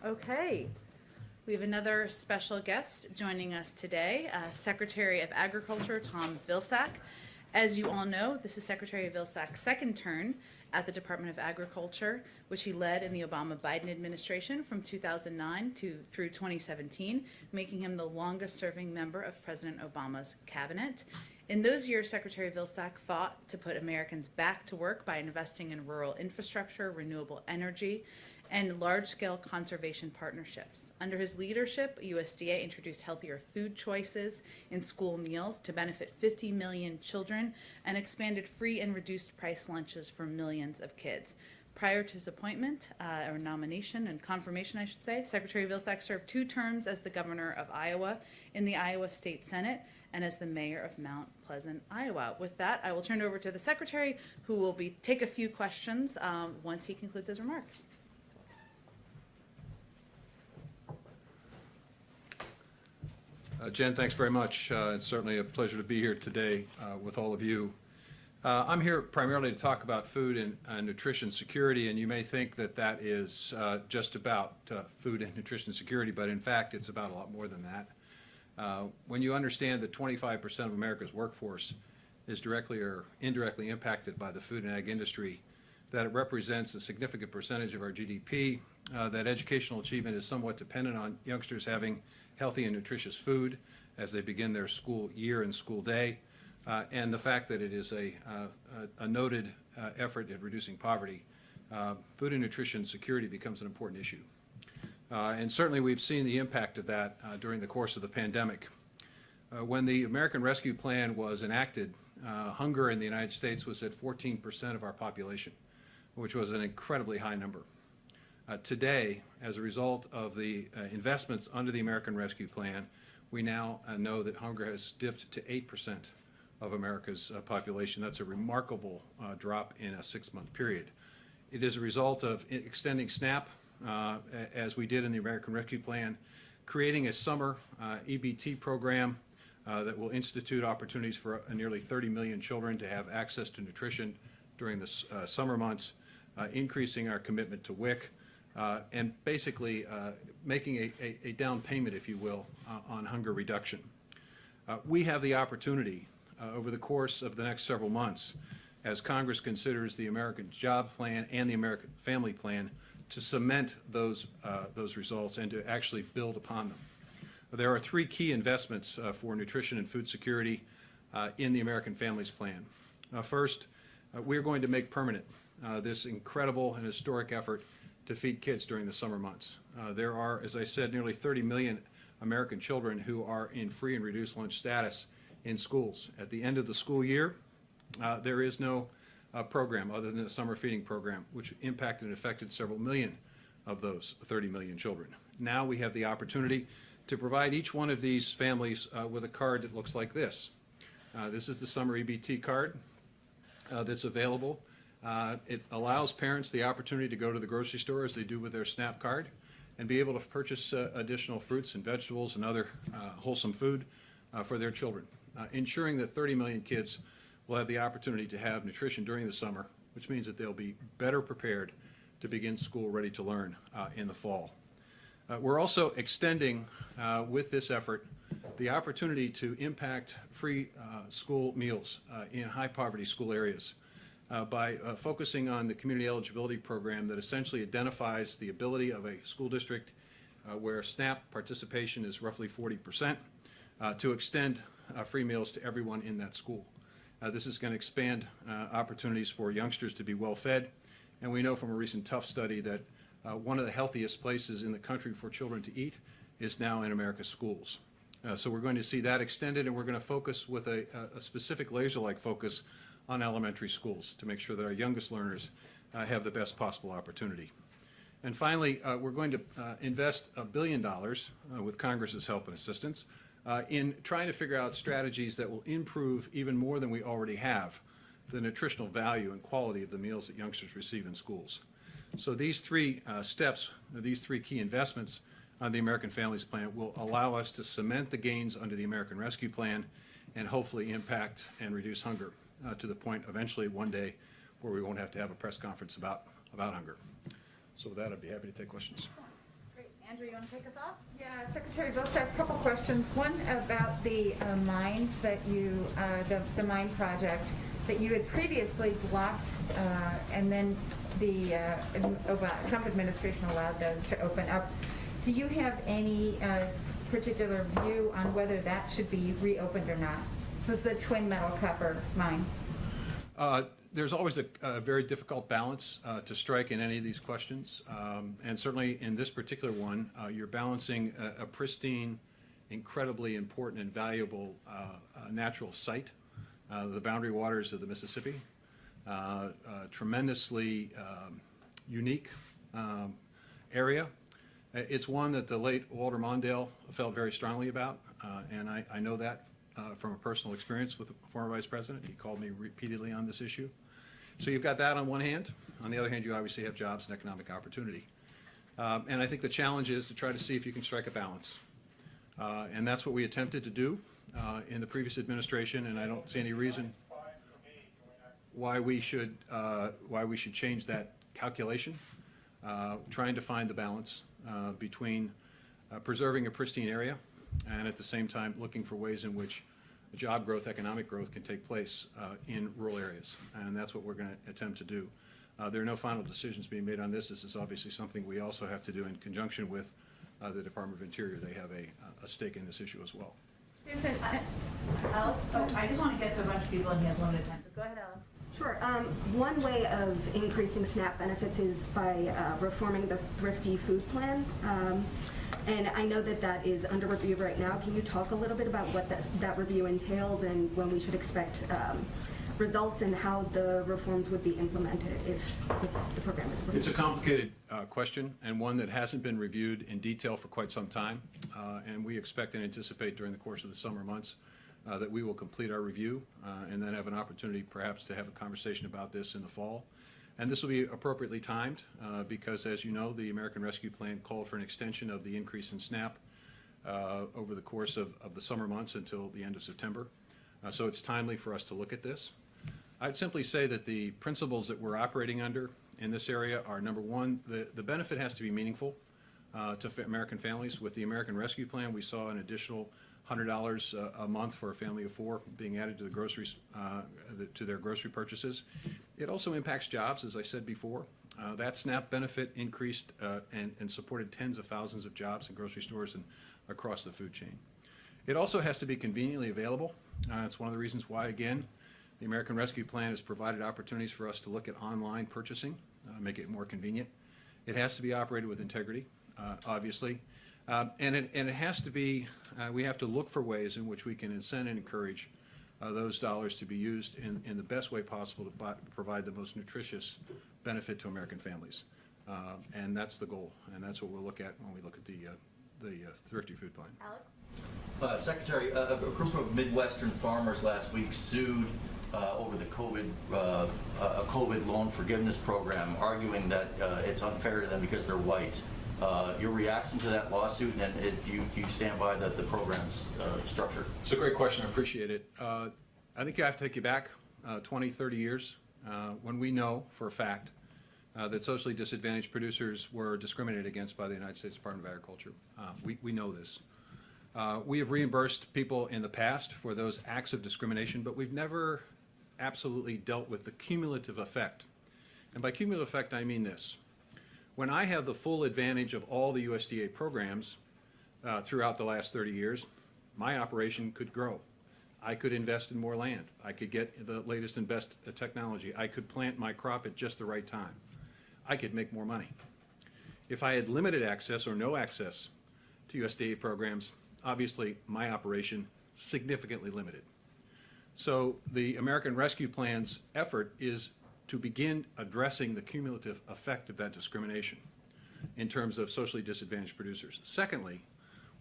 Okay, we have another special guest joining us today, Secretary of Agriculture Tom Vilsack. As you all know, this is Secretary Vilsack's second turn at the Department of Agriculture, which he led in the Obama-Biden administration from 2009 through 2017, making him the longest-serving member of President Obama's cabinet. In those years, Secretary Vilsack fought to put Americans back to work by investing in rural infrastructure, renewable energy, and large-scale conservation partnerships. Under his leadership, USDA introduced healthier food choices in school meals to benefit 50 million children and expanded free and reduced price lunches for millions of kids. Prior to his appointment, or nomination and confirmation, I should say, Secretary Vilsack served 2 terms as the governor of Iowa in the Iowa State Senate and as the mayor of Mount Pleasant, Iowa. With that, I will turn it over to the Secretary, who will take a few questions once he concludes his remarks. Jen, thanks very much. It's certainly a pleasure to be here today with all of you. I'm here primarily to talk about food and nutrition security, and you may think that that is just about food and nutrition security, but in fact it's about a lot more than that. When you understand that 25% of America's workforce is directly or indirectly impacted by the food and ag industry, that it represents a significant percentage of our GDP, that educational achievement is somewhat dependent on youngsters having healthy and nutritious food as they begin their school year and school day, and the fact that it is a noted effort at reducing poverty, food and nutrition security becomes an important issue. And certainly we've seen the impact of that during the course of the pandemic. When the American Rescue Plan was enacted, hunger in the United States was at 14% of our population, which was an incredibly high number. Today, as a result of the investments under the American Rescue Plan, we now know that hunger has dipped to 8% of America's population. That's a remarkable drop in a 6-month period. It is a result of extending SNAP, as we did in the American Rescue Plan, creating a summer EBT program that will institute opportunities for nearly 30 million children to have access to nutrition during the summer months, increasing our commitment to WIC, and basically making a down payment, if you will, on hunger reduction. We have the opportunity over the course of the next several months, as Congress considers the American Job Plan and the American Family Plan, to cement those results and to actually build upon them. There are 3 key investments for nutrition and food security in the American Families Plan. First, we're going to make permanent this incredible and historic effort to feed kids during the summer months. There are, as I said, nearly 30 million American children who are in free and reduced lunch status in schools. At the end of the school year, there is no program other than a summer feeding program, which impacted and affected several million of those 30 million children. Now we have the opportunity to provide each one of these families with a card that looks like this. This is the summer EBT card that's available. It allows parents the opportunity to go to the grocery store, as they do with their SNAP card, and be able to purchase additional fruits and vegetables and other wholesome food for their children, ensuring that 30 million kids will have the opportunity to have nutrition during the summer, which means that they'll be better prepared to begin school ready to learn in the fall. We're also extending, with this effort, the opportunity to impact free school meals in high poverty school areas. By focusing on the community eligibility program that essentially identifies the ability of a school district where SNAP participation is roughly 40%, to extend free meals to everyone in that school. This is going to expand opportunities for youngsters to be well fed, and we know from a recent Tufts study that one of the healthiest places in the country for children to eat is now in America's schools. So we're going to see that extended, and we're going to focus with a specific laser-like focus on elementary schools to make sure that our youngest learners have the best possible opportunity. And finally, we're going to invest $1 billion with Congress's help and assistance in trying to figure out strategies that will improve even more than we already have the nutritional value and quality of the meals that youngsters receive in schools. So these 3 steps, these 3 key investments on the American Families Plan will allow us to cement the gains under the American Rescue Plan and hopefully impact and reduce hunger to the point eventually one day where we won't have to have a press conference about hunger. So with that, I'd be happy to take questions. Great. Andrew, you want to take us off? Yeah, Secretary Vilsack, a couple questions. One about the mines that you, the mine project that you had previously blocked, and then the Trump administration allowed those to open up. Do you have any particular view on whether that should be reopened or not? This is the twin metal copper mine. There's always a very difficult balance to strike in any of these questions. And certainly in this particular one, you're balancing a pristine, incredibly important and valuable natural site, the boundary waters of the Mississippi, tremendously unique area. It's one that the late Walter Mondale felt very strongly about, and I know that from a personal experience with the former vice president. He called me repeatedly on this issue. So you've got that on one hand. On the other hand, you obviously have jobs and economic opportunity. And I think the challenge is to try to see if you can strike a balance. And that's what we attempted to do in the previous administration, and I don't see any reason why we should change that calculation. Trying to find the balance between preserving a pristine area and at the same time looking for ways in which job growth, economic growth can take place in rural areas. And that's what we're going to attempt to do. There are no final decisions being made on this. This is obviously something we also have to do in conjunction with the Department of Interior. They have a stake in this issue as well. Alex? Oh, I just want to get to a bunch of people and he has limited time, so go ahead, Alex. Sure. One way of increasing SNAP benefits is by reforming the Thrifty food plan. And I know that that is under review right now. Can you talk a little bit about what that review entails and when we should expect results and how the reforms would be implemented if the program is approved? It's a complicated question and one that hasn't been reviewed in detail for quite some time. And we expect and anticipate during the course of the summer months that we will complete our review and then have an opportunity perhaps to have a conversation about this in the fall. And this will be appropriately timed because, as you know, the American Rescue Plan called for an extension of the increase in SNAP over the course of the summer months until the end of September. So it's timely for us to look at this. I'd simply say that the principles that we're operating under in this area are, number one, the benefit has to be meaningful to American families. With the American Rescue Plan, we saw an additional $100 a month for a family of four being added to the groceries, to their grocery purchases. It also impacts jobs, as I said before. That SNAP benefit increased and supported tens of thousands of jobs in grocery stores and across the food chain. It also has to be conveniently available. It's one of the reasons why, again, the American Rescue Plan has provided opportunities for us to look at online purchasing, make it more convenient. It has to be operated with integrity, obviously. And it has to be, we have to look for ways in which we can incent and encourage those dollars to be used in the best way possible to provide the most nutritious benefit to American families. And that's the goal, and that's what we'll look at when we look at the Thrifty Food Plan. Alex? Secretary, a group of Midwestern farmers last week sued over the COVID loan forgiveness program, arguing that it's unfair to them because they're white. Your reaction to that lawsuit, and do you stand by the program's structure? It's a great question. I appreciate it. I think I have to take you back 20, 30 years when we know for a fact that socially disadvantaged producers were discriminated against by the United States Department of Agriculture. We know this. We have reimbursed people in the past for those acts of discrimination, but we've never absolutely dealt with the cumulative effect. And by cumulative effect, I mean this. When I have the full advantage of all the USDA programs throughout the last 30 years, my operation could grow. I could invest in more land. I could get the latest and best technology. I could plant my crop at just the right time. I could make more money. If I had limited access or no access to USDA programs, obviously my operation significantly limited. So the American Rescue Plan's effort is to begin addressing the cumulative effect of that discrimination in terms of socially disadvantaged producers. Secondly,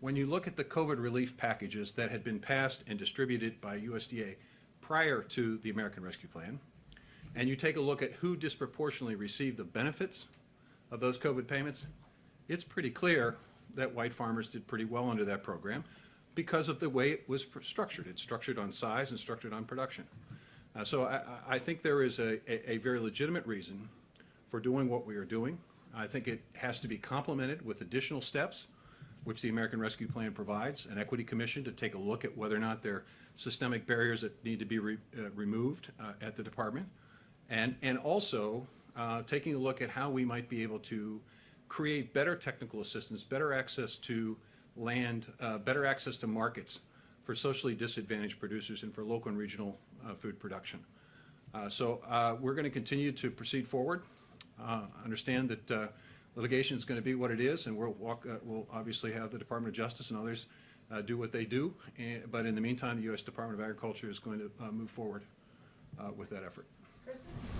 when you look at the COVID relief packages that had been passed and distributed by USDA prior to the American Rescue Plan, and you take a look at who disproportionately received the benefits of those COVID payments, it's pretty clear that white farmers did pretty well under that program because of the way it was structured. It's structured on size and structured on production. So I think there is a very legitimate reason for doing what we are doing. I think it has to be complemented with additional steps, which the American Rescue Plan provides, an equity commission to take a look at whether or not there are systemic barriers that need to be removed at the department, and also taking a look at how we might be able to create better technical assistance, better access to land, better access to markets for socially disadvantaged producers and for local and regional food production. So we're going to continue to proceed forward. Understand that litigation is going to be what it is, and we'll obviously have the Department of Justice and others do what they do. But in the meantime, the U.S. Department of Agriculture is going to move forward with that effort.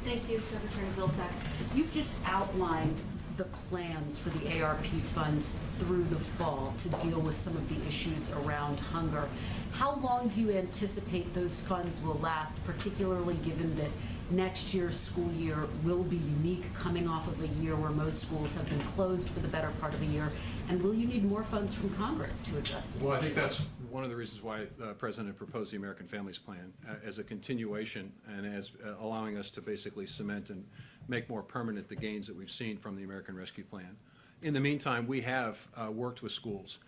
Thank you, Secretary Vilsack. You've just outlined the plans for the ARP funds through the fall to deal with some of the issues around hunger. How long do you anticipate those funds will last, particularly given that next year's school year will be unique, coming off of a year where most schools have been closed for the better part of a year? And will you need more funds from Congress to address this? Well, I think that's one of the reasons why the President proposed the American Families Plan as a continuation and as allowing us to basically cement and make more permanent the gains that we've seen from the American Rescue Plan. In the meantime, we have worked with schools,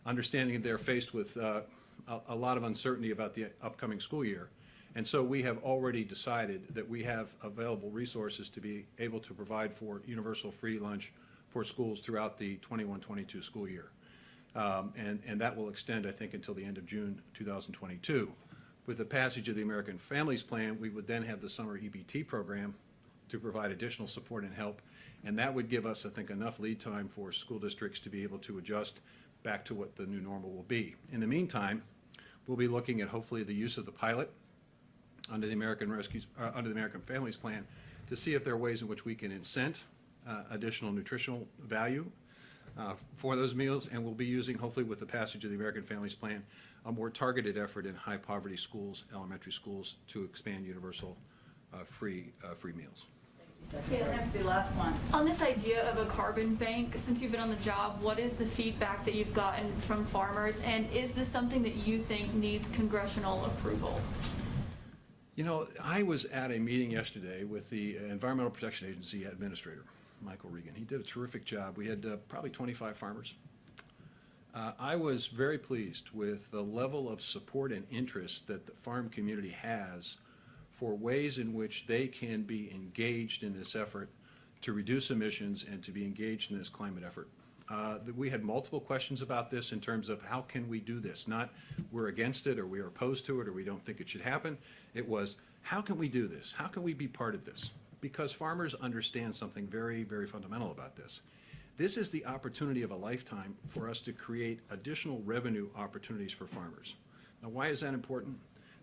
understanding that they're faced with a lot of uncertainty about the upcoming school year. And so we have already decided that we have available resources to be able to provide for universal free lunch for schools throughout the 21-22 school year. And that will extend, I think, until the end of June 2022. With the passage of the American Families Plan, we would then have the summer EBT program to provide additional support and help. And that would give us, I think, enough lead time for school districts to be able to adjust back to what the new normal will be. In the meantime, we'll be looking at hopefully the use of the pilot under the American Families Plan to see if there are ways in which we can incent additional nutritional value for those meals, and we'll be using, hopefully with the passage of the American Families Plan, a more targeted effort in high poverty schools, elementary schools, to expand universal free meals. Okay, that's the last one. On this idea of a carbon bank, since you've been on the job, what is the feedback that you've gotten from farmers, and is this something that you think needs congressional approval? You know, I was at a meeting yesterday with the Environmental Protection Agency administrator, Michael Regan. He did a terrific job. We had probably 25 farmers. I was very pleased with the level of support and interest that the farm community has for ways in which they can be engaged in this effort to reduce emissions and to be engaged in this climate effort. We had multiple questions about this in terms of how can we do this, not we're against it or we are opposed to it or we don't think it should happen. It was, how can we do this? How can we be part of this? Because farmers understand something very, very fundamental about this. This is the opportunity of a lifetime for us to create additional revenue opportunities for farmers. Now, why is that important?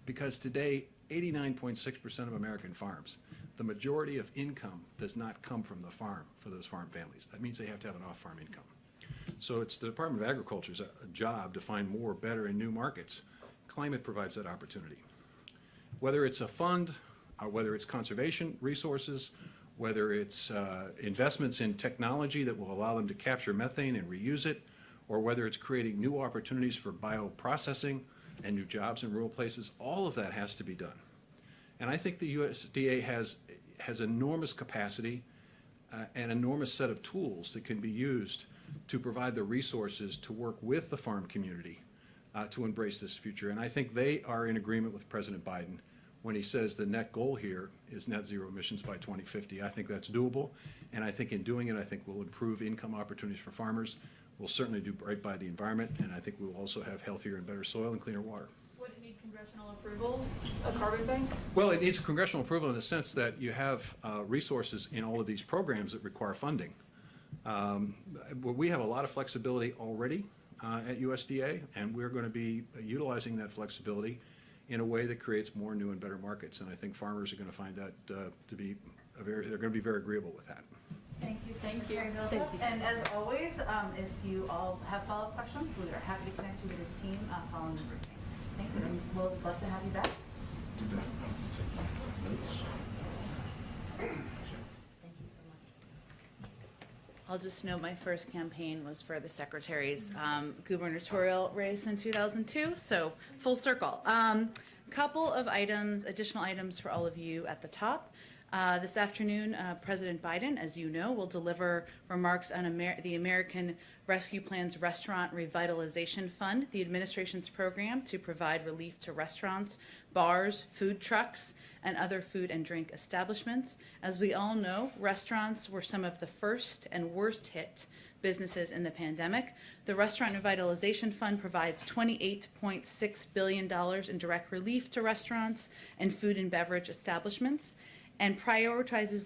Because today, 89.6% of American farms, the majority of income does not come from the farm for those farm families. That means they have to have an off-farm income. So it's the Department of Agriculture's job to find more, better, and new markets. Climate provides that opportunity. Whether it's a fund, or whether it's conservation resources, whether it's investments in technology that will allow them to capture methane and reuse it, or whether it's creating new opportunities for bioprocessing and new jobs in rural places, all of that has to be done. And I think the USDA has enormous capacity, an enormous set of tools that can be used to provide the resources to work with the farm community to embrace this future. And I think they are in agreement with President Biden when he says the net goal here is net zero emissions by 2050. I think that's doable, and I think in doing it, I think we'll improve income opportunities for farmers. We'll certainly do right by the environment, and I think we'll also have healthier and better soil and cleaner water. Would it need congressional approval, a carbon bank? Well, it needs congressional approval in the sense that you have resources in all of these programs that require funding. We have a lot of flexibility already at USDA, and we're going to be utilizing that flexibility in a way that creates more new and better markets. And I think farmers are going to find that to be they're going to be very agreeable with that. Thank you, Thank Secretary you. Vilsack. Thank you. And as always, if you all have follow-up questions, we are happy to connect you with his team following the briefing. Thank you, and we'll love to have you back. Thank you so much. I'll just note my first campaign was for the Secretary's gubernatorial race in 2002, so full circle. Couple of items, additional items for all of you at the top. This afternoon, President Biden, as you know, will deliver remarks on the American Rescue Plan's Restaurant Revitalization Fund, the administration's program to provide relief to restaurants, bars, food trucks, and other food and drink establishments. As we all know, restaurants were some of the first and worst hit businesses in the pandemic. The Restaurant Revitalization Fund provides $28.6 billion in direct relief to restaurants and food and beverage establishments, and prioritizes